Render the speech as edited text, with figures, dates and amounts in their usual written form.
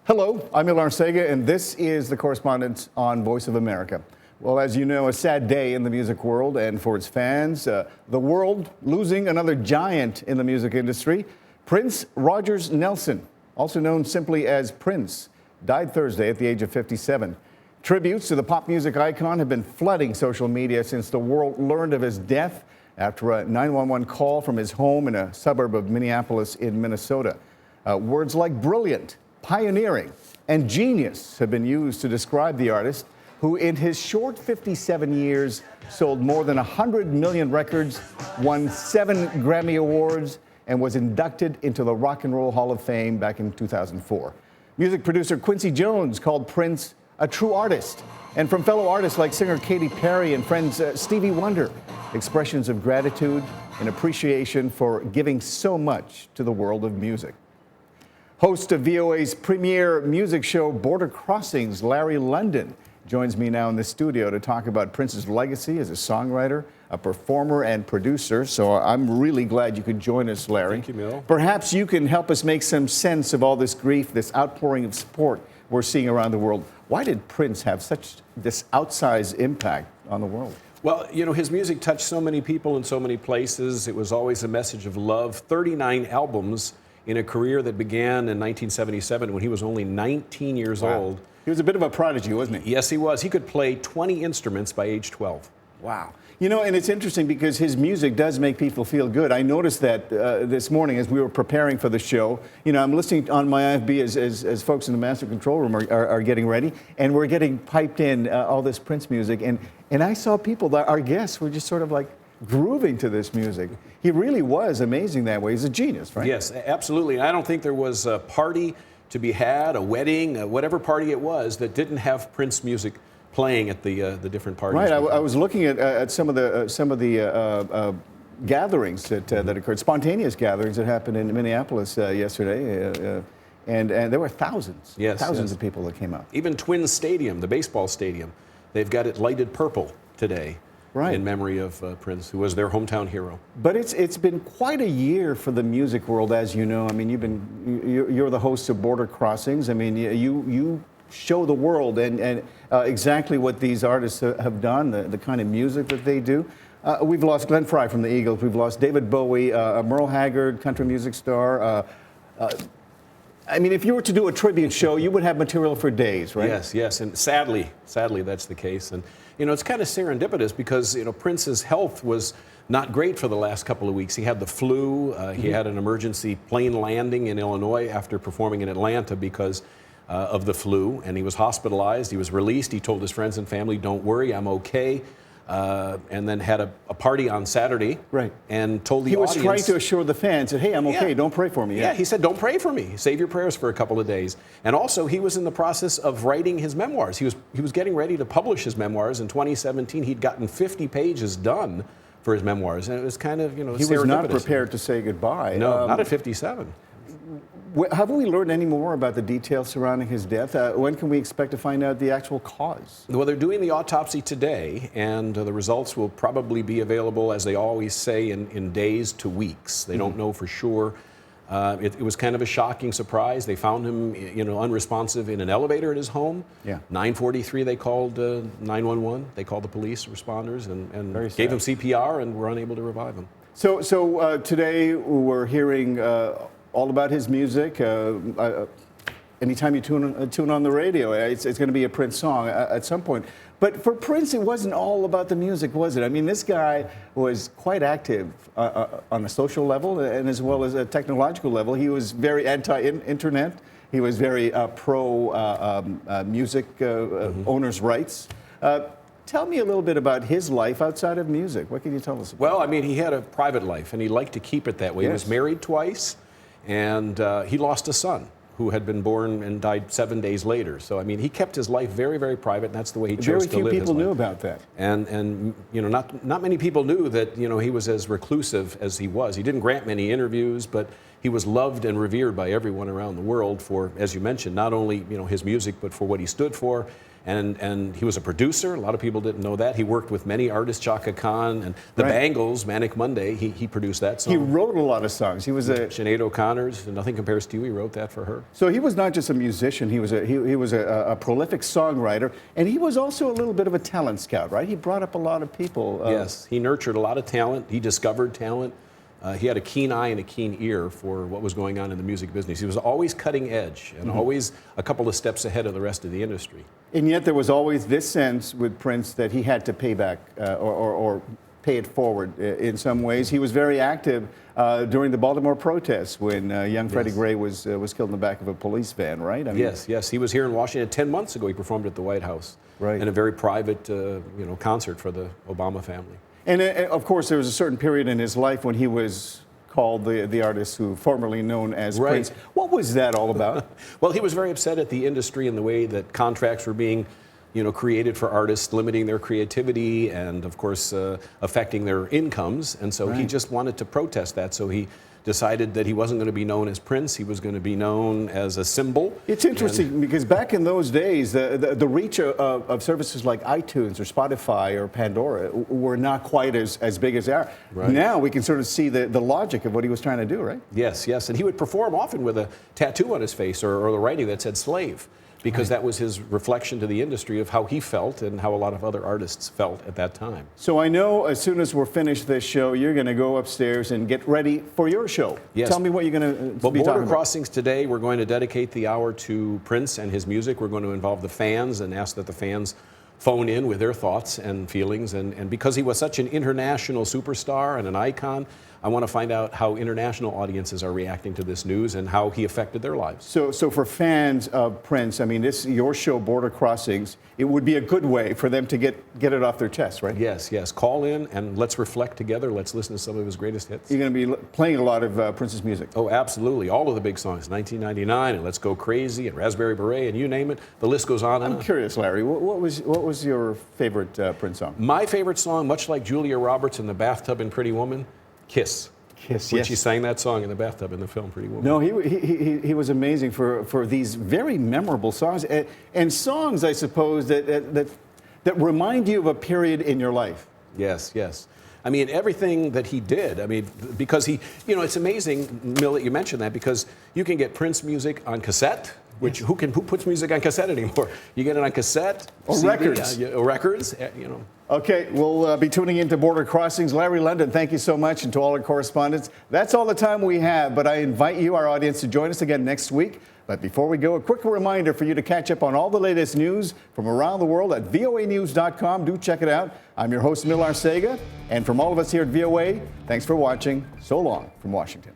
Hello, I'm Arcega, and this is the Correspondents on Voice of America. Well, as you know, a sad day in the music world and for its fans. The world losing another giant in the music industry. Prince Rogers Nelson, also known simply as Prince, died Thursday at the age of 57. Tributes to the pop music icon have been flooding social media since the world learned of his death after a 911 call from his home in a suburb of Minneapolis in Minnesota. Words like brilliant, pioneering, and genius have been used to describe the artist who in his short 57 years sold more than 100 million records, won 7 Grammy Awards, and was inducted into the Rock and Roll Hall of Fame back in 2004. Music producer Quincy Jones called Prince a true artist. And from fellow artists like singer Katy Perry and friends Stevie Wonder, expressions of gratitude and appreciation for giving so much to the world of music. Host of VOA's premier music show, Border Crossings, Larry London, joins me now in the studio to talk about Prince's legacy as a songwriter, a performer, and producer. So I'm really glad you could join us, Larry. Thank you, Mel. Perhaps you can help us make some sense of all this grief, this outpouring of support we're seeing around the world. Why did Prince have such this outsized impact on the world? Well, you know, his music touched so many people in so many places. It was always a message of love. 39 albums in a career that began in 1977 when he was only 19 years old. He was a bit of a prodigy, wasn't he? Yes, he was. He could play 20 instruments by age 12. Wow. You know, and it's interesting because his music does make people feel good. I noticed that this morning as we were preparing for the show. You know, I'm listening on my IFB as folks in the master control room are getting ready, and we're getting piped in all this Prince music. And I saw people, our guests were just sort of like grooving to this music. He really was amazing that way. He's a genius, right? Yes, absolutely. I don't think there was a party to be had, a wedding, whatever party it was, that didn't have Prince music playing at the different parties. Right. I was looking at some of the gatherings that occurred, spontaneous gatherings that happened in Minneapolis yesterday, and there were thousands, thousands of people that came out. Even Twin Stadium, the baseball stadium, they've got it lighted purple today. Right. In memory of Prince, who was their hometown hero. But it's been quite a year for the music world, as you know. I mean, you're the host of Border Crossings. I mean, you show the world and exactly what these artists have done, the kind of music that they do. We've lost Glenn Frey from the Eagles. We've lost David Bowie, Merle Haggard, country music star. I mean, if you were to do a tribute show, you would have material for days, right? Yes, and sadly, that's the case. And you know, it's kind of serendipitous because you know Prince's health was not great for the last couple of weeks. He had the flu. He had an emergency plane landing in Illinois after performing in Atlanta because of the flu, and he was hospitalized. He was released. He told his friends and family, "Don't worry, I'm okay." And then had a party on Saturday, right? And told the audience. He was trying to assure the fans that, "Hey, I'm okay. Don't pray for me." Yeah, he said, "Don't pray for me. Save your prayers for a couple of days." And also, he was in the process of writing his memoirs. He was getting ready to publish his memoirs in 2017. He'd gotten 50 pages done for his memoirs, and it was kind of he was not prepared to say goodbye. No, not at 57. Have we learned any more about the details surrounding his death? When can we expect to find out the actual cause? Well, they're doing the autopsy today, and the results will probably be available, as they always say, in days to weeks. They don't know for sure. It was kind of a shocking surprise. They found him, you know, unresponsive in an elevator at his home. Yeah. 9:43, they called 911. They called the police responders and gave him CPR and were unable to revive him. So today we're hearing all about his music. Anytime you tune on the radio, it's going to be a Prince song at some point. But for Prince, it wasn't all about the music, was it? I mean, this guy was quite active on a social level and as well as a technological level. He was very anti-internet. He was very pro-music owners' rights. Tell me a little bit about his life outside of music. What can you tell us about? Well, I mean, he had a private life, and he liked to keep it that way. Yes. He was married twice. And he lost a son who had been born and died 7 days later. So, I mean, he kept his life very, very private, and that's the way he chose to live his life. Very few people knew about that. And you know, not many people knew that, you know, he was as reclusive as he was. He didn't grant many interviews, but he was loved and revered by everyone around the world for, as you mentioned, not only, you know, his music, but for what he stood for And he was a producer. A lot of people didn't know that. He worked with many artists, Chaka Khan and the Right. Bangles, Manic Monday. He produced that song. He wrote a lot of songs. He was a Sinead O'Connor's Nothing Compares to You. He wrote that for her. So he was not just a musician, he was a prolific songwriter, and he was also a little bit of a talent scout, right? He brought up a lot of people. Yes, he nurtured a lot of talent. He discovered talent. He had a keen eye and a keen ear for what was going on in the music business. He was always cutting edge and always a couple of steps ahead of the rest of the industry. And yet there was always this sense with Prince that he had to pay back or pay it forward in some ways. He was very active during the Baltimore protests when young Freddie Gray was killed in the back of a police van, right? I mean, Yes. He was here in Washington 10 months ago. He performed at the White House in a very private concert for the Obama family. And of course, there was a certain period in his life when he was called the artist who formerly known as Prince. What was that all about? Well, he was very upset at the industry and the way that contracts were being created for artists, limiting their creativity and, of course, affecting their incomes. And so he just wanted to protest that. So he decided that he wasn't going to be known as Prince. He was going to be known as a symbol. It's interesting because back in those days, the reach of services like iTunes or Spotify or Pandora were not quite as big as they are. Right. Now we can sort of see the logic of what he was trying to do, right? Yes. And he would perform often with a tattoo on his face or the writing that said slave, because that was his reflection to the industry of how he felt and how a lot of other artists felt at that time. So I know as soon as we're finished this show, you're going to go upstairs and get ready for your show. Yes. Tell me what you're going to be talking Border about. Crossings today, we're going to dedicate the hour to Prince and his music. We're going to involve the fans and ask that the fans phone in with their thoughts and feelings. And because he was such an international superstar and an icon, I want to find out how international audiences are reacting to this news and how he affected their lives. So for fans of Prince, I mean, your show, Border Crossings, it would be a good way for them to get it off their chest, right? Yes. Call in and let's reflect together. Let's listen to some of his greatest hits. You're going to be playing a lot of Prince's music. Oh, absolutely. All of the big songs, 1999 and Let's Go Crazy and Raspberry Beret and you name it. The list goes on and on. I'm curious, Larry, what was your favorite Prince song? My favorite song, much like Julia Roberts in the bathtub in Pretty Woman, Kiss. Kiss, When yes. She sang that song in the bathtub in the film Pretty Woman. No, he was amazing for these very memorable songs and songs, I suppose, that remind you of a period in your life. Yes. I mean, everything that he did, I mean, because it's amazing, Mill, that you mentioned that, because you can get Prince music on cassette, which who puts music on cassette anymore? You get it on cassette, Or CD, records. Records. Okay, we'll be tuning into Border Crossings. Larry London, thank you so much, and to all our correspondents. That's all the time we have, but I invite you, our audience, to join us again next week. But before we go, a quick reminder for you to catch up on all the latest news from around the world at voanews.com. Do check it out. I'm your host, Mill Arcega, and from all of us here at VOA, thanks for watching. So long from Washington.